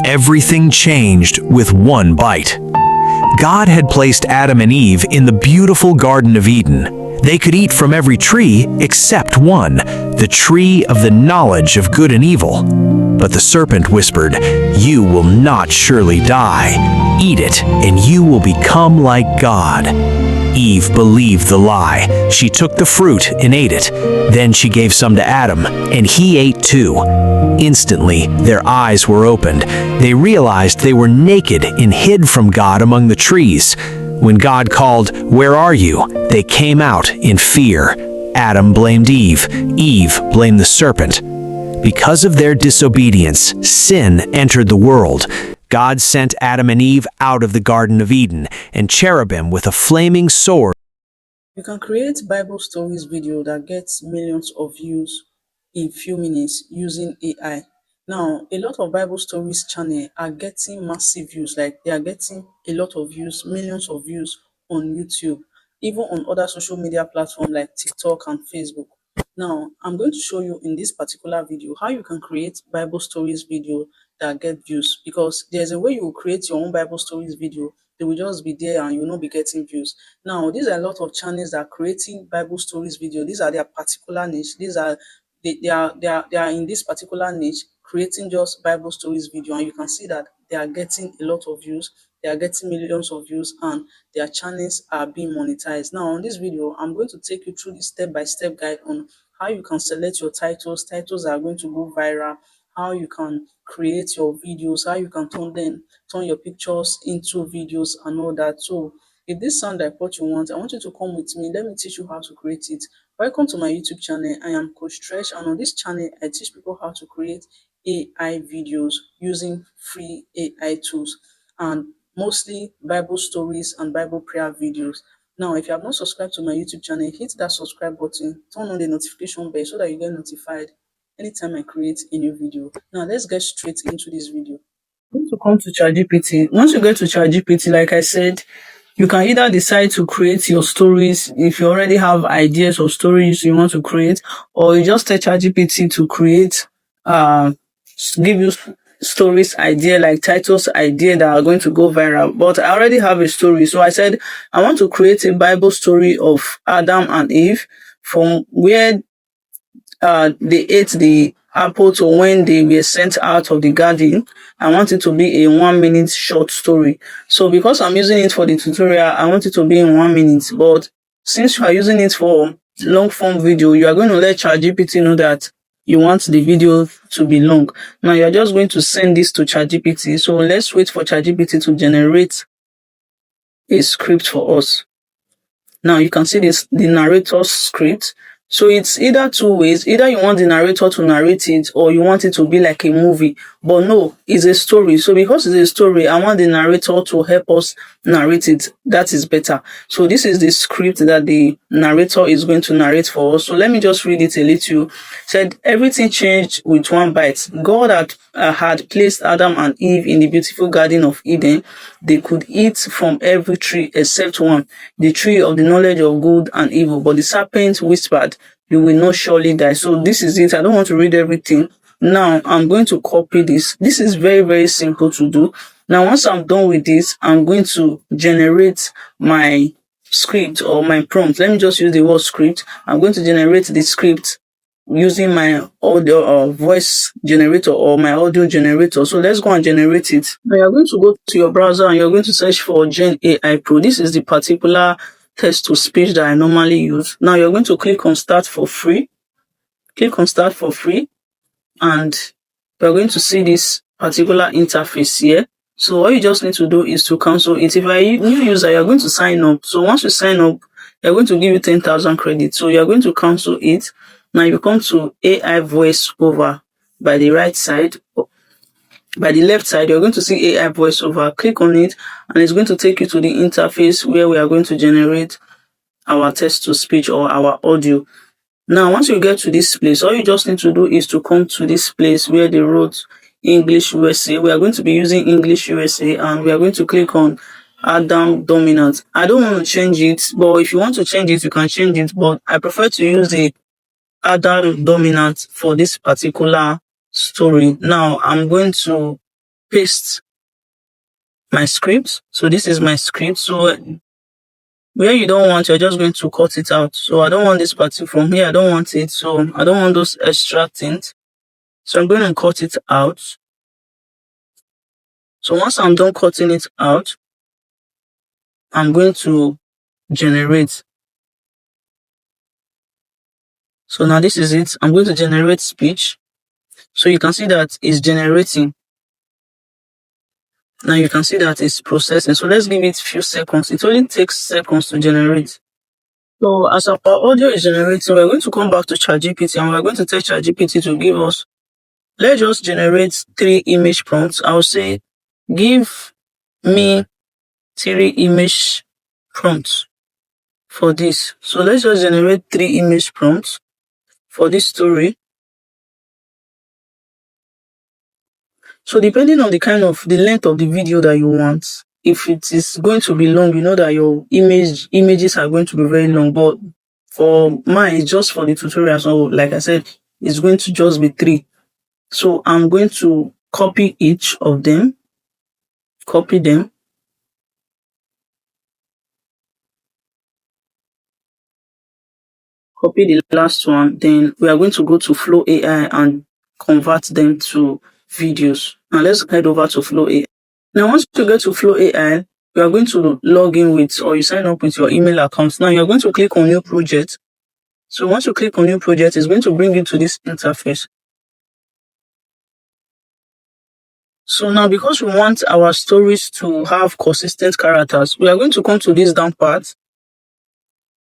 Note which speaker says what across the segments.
Speaker 1: Everything changed with one bite. God had placed Adam and Eve in the beautiful Garden of Eden. They could eat from every tree except one, the tree of the knowledge of good and evil. But the serpent whispered, "You will not surely die. Eat it, and you will become like God." Eve believed the lie. She took the fruit and ate it. Then she gave some to Adam, and he ate too. Instantly, their eyes were opened. They realized they were naked and hid from God among the trees. When God called, "Where are you?" they came out in fear. Adam blamed Eve. Eve blamed the serpent. Because of their disobedience, sin entered the world. God sent Adam and Eve out of the Garden of Eden, and cherubim with a flaming sword.
Speaker 2: You can create Bible stories video that gets millions of views in few minutes using AI. Now, a lot of Bible stories channel are getting massive views, like they are getting a lot of views, millions of views on YouTube, even on other social media platforms like TikTok and Facebook. Now, I'm going to show you in this particular video how you can create Bible stories video that get views, because there's a way you will create your own Bible stories video. They will just be there and you will not be getting views. Now, these are a lot of channels that are creating Bible stories video. These are their particular niche. They are in this particular niche creating just Bible stories video, and you can see that they are getting a lot of views. They are getting millions of views, and their channels are being monetized. Now, on this video, I'm going to take you through the step-by-step guide on how you can select your titles. Titles that are going to go viral, how you can create your videos, how you can turn your pictures into videos and all that. So if this sound like what you want, I want you to come with me. Let me teach you how to create it. Welcome to my YouTube channel. I am Coach Tresh, and on this channel, I teach people how to create AI videos using free AI tools, and mostly Bible stories and Bible prayer videos. Now, if you have not subscribed to my YouTube channel, hit that subscribe button, turn on the notification bell so that you get notified anytime I create a new video. Now, let's get straight into this video. I'm going to come to ChatGPT. Once you get to ChatGPT, like I said, you can either decide to create your stories if you already have ideas or stories you want to create, or you just tell ChatGPT to create, give you stories idea, like titles idea that are going to go viral. But I already have a story, so I said I want to create a Bible story of Adam and Eve from where they ate the apple to when they were sent out of the garden. I want it to be a 1 minute short story. So because I'm using it for the tutorial, I want it to be in 1 minute. But since you are using it for long form video, you are going to let ChatGPT know that you want the video to be long. Now you're just going to send this to ChatGPT. So let's wait for ChatGPT to generate a script for us. Now you can see this, the narrator's script. So it's either two ways. Either you want the narrator to narrate it, or you want it to be like a movie. But no, it's a story. So because it's a story, I want the narrator to help us narrate it. That is better. So this is the script that the narrator is going to narrate for us. So let me just read it a little. Said, everything changed with one bite. God had placed Adam and Eve in the beautiful Garden of Eden. They could eat from every tree except one, the tree of the knowledge of good and evil. But the serpent whispered, "You will not surely die." So this is it. I don't want to read everything. Now I'm going to copy this. This is very, very simple to do. Now, once I'm done with this, I'm going to generate my script or my prompt. Let me just use the word script. I'm going to generate the script using my audio or voice generator or my audio generator. So let's go and generate it. Now you're going to go to your browser and you're going to search for Gen AI Pro. This is the particular text to speech that I normally use. Now you're going to click on start for free. Click on start for free, and you're going to see this particular interface here. So all you just need to do is to cancel it. If you're a new user, you're going to sign up. So once you sign up, they're going to give you 10,000 credits. So you're going to cancel it. Now you come to AI voiceover by the right side. By the left side, you're going to see AI voiceover. Click on it, and it's going to take you to the interface where we are going to generate our text to speech or our audio. Now, once you get to this place, all you just need to do is to come to this place where they wrote English USA. We are going to be using English USA, and we are going to click on Adam Dominant. I don't want to change it, but if you want to change it, you can change it. But I prefer to use the Adam Dominant for this particular story. Now, I'm going to paste my script. So this is my script. So where you don't want, you're just going to cut it out. So I don't want this part from here. I don't want it. So I don't want those extra things. So I'm going to cut it out. So once I'm done cutting it out, I'm going to generate. So now this is it. I'm going to generate speech. So you can see that it's generating. Now you can see that it's processing. So let's give it a few seconds. It only takes seconds to generate. So as our audio is generating, we're going to come back to ChatGPT and we're going to tell ChatGPT to give us, let's just generate 3 image prompts. I'll say, give me 3 image prompts for this. So let's just generate 3 image prompts for this story. So depending on the length of the video that you want, if it is going to be long, you know that your images are going to be very long. But for mine, it's just for the tutorial. So like I said, it's going to just be 3. So I'm going to copy each of them, copy them. Copy the last one. Then we are going to go to Flow AI and convert them to videos. Now let's head over to Flow AI. Now, once you get to Flow AI, you are going to log in with, or you sign up with your email account. Now you're going to click on New Project. So once you click on New Project, it's going to bring you to this interface. So now, because we want our stories to have consistent characters, we are going to come to this down part.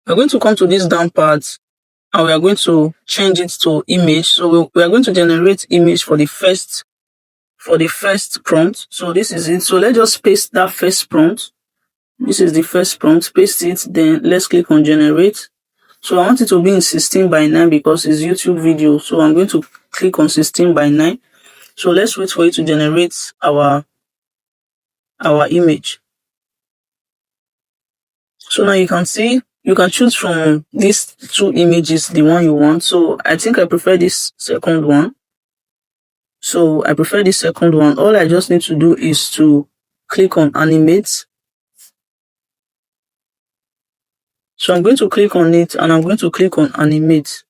Speaker 2: We're going to come to this down part and we are going to change it to image. So we are going to generate image for the first prompt. So this is it. So let's just paste that first prompt. This is the first prompt. Paste it. Then let's click on generate. So I want it to be in 16:9 because it's YouTube video. So I'm going to click on 16:9. So let's wait for it to generate our image. So now you can see, you can choose from these 2 images the one you want. So I think I prefer this second one. So I prefer this second one. All I just need to do is to click on Animate. So I'm going to click on it and I'm going to click on Animate.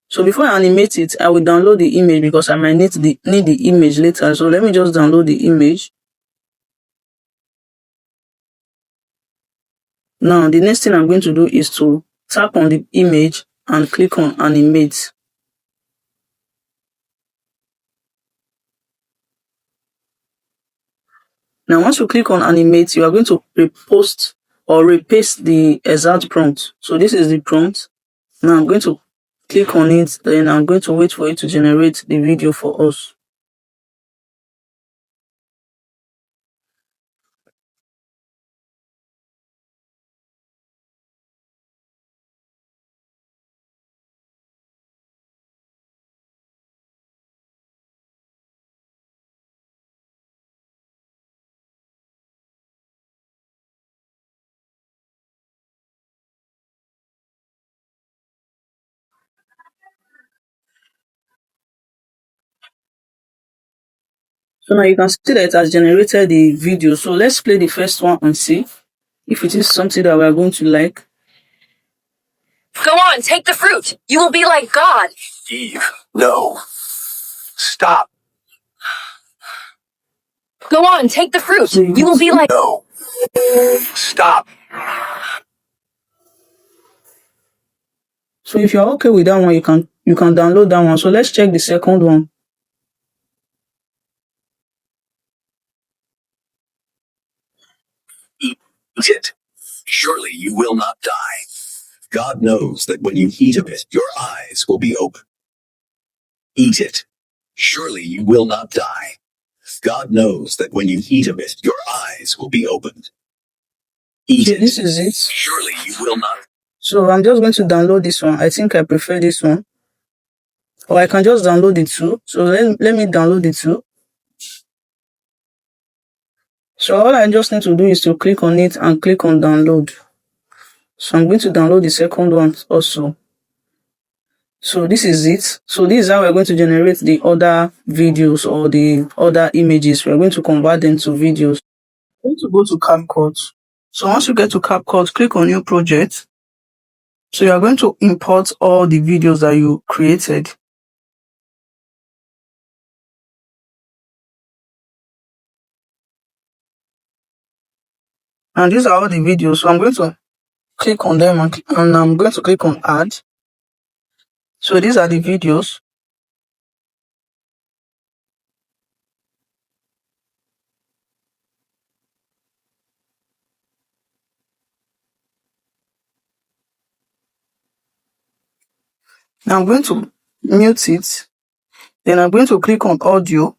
Speaker 2: So before I animate it, I will download the image because I might need the image later. So let me just download the image. Now, the next thing I'm going to do is to tap on the image and click on Animate. Now, once you click on Animate, you are going to repost or repaste the exact prompt. So this is the prompt. Now, I'm going to click on it, then I'm going to wait for it to generate the video for us. So now you can see that it has generated the video. So let's play the first one and see if it is something that we are going to like.
Speaker 3: Go on, take the fruit. You will be like God.
Speaker 1: Eve, no. Stop.
Speaker 3: Go on, take the fruit. You will be like...
Speaker 1: No. Stop.
Speaker 2: So if you're okay with that one, you can download that one. So let's check the second one.
Speaker 1: Eat it. Surely you will not die. God knows that when you eat of it, your eyes will be open. Eat it. Surely you will not die. God knows that when you eat of it, your eyes will be opened. Eat it.
Speaker 2: This is it.
Speaker 1: Surely you will not.
Speaker 2: So I'm just going to download this one. I think I prefer this one. Or I can just download it too. So let me download it too. So all I just need to do is to click on it and click on download. So I'm going to download the second one also. So this is it. So this is how we're going to generate the other videos or the other images. We're going to convert them to videos. We're going to go to CapCut. So once you get to CapCut, click on New Project. So you are going to import all the videos that you created. And these are all the videos. So I'm going to click on them and I'm going to click on Add. So these are the videos. Now I'm going to mute it. Then I'm going to click on Audio.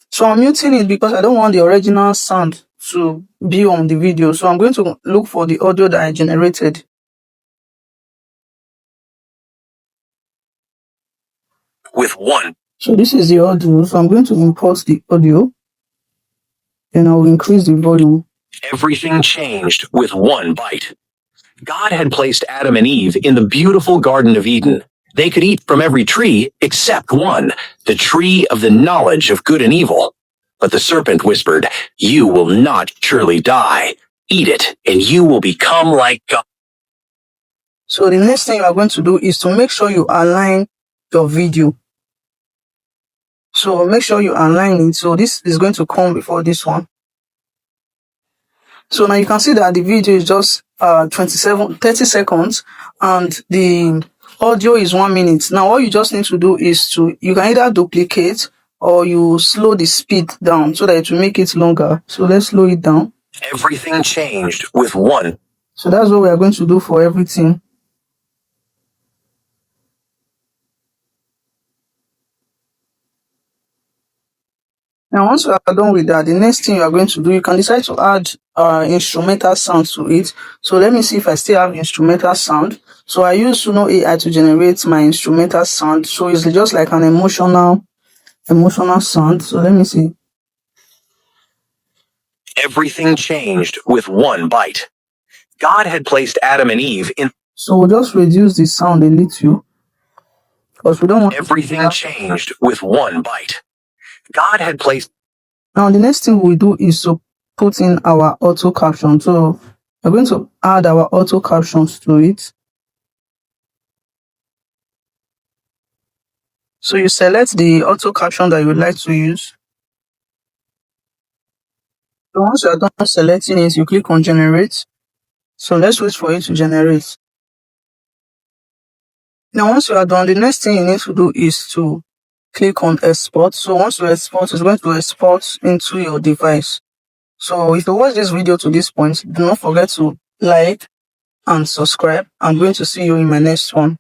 Speaker 2: So I'm muting it because I don't want the original sound to be on the video. So I'm going to look for the audio that I generated.
Speaker 1: With one.
Speaker 2: So this is the audio. So I'm going to import the audio. Then I'll increase the volume.
Speaker 1: Everything changed with one bite. God had placed Adam and Eve in the beautiful Garden of Eden. They could eat from every tree except one, the tree of the knowledge of good and evil. But the serpent whispered, "You will not surely die. Eat it, and you will become like God."
Speaker 2: So the next thing you are going to do is to make sure you align your video. So make sure you align it. So this is going to come before this one. So now you can see that the video is just 30 seconds and the audio is 1 minute. Now all you just need to do is you can either duplicate or you slow the speed down so that it will make it longer. So let's slow it down.
Speaker 1: Everything changed with one.
Speaker 2: So that's what we are going to do for everything. Now, once you are done with that, the next thing you are going to do, you can decide to add instrumental sound to it. So let me see if I still have instrumental sound. So I use Suno AI to generate my instrumental sound. So it's just like an emotional sound. So let me see.
Speaker 1: Everything changed with one bite. God had placed Adam and Eve in.
Speaker 2: So we'll just reduce the sound a little because we don't want.
Speaker 1: Everything changed with one bite. God had placed.
Speaker 2: Now the next thing we do is to put in our auto caption. So we're going to add our auto captions to it. So you select the auto caption that you would like to use. So once you are done selecting it, you click on generate. So let's wait for it to generate. Now once you are done, the next thing you need to do is to click on export. So once you export, it's going to export into your device. So if you watch this video to this point, do not forget to like and subscribe. I'm going to see you in my next one.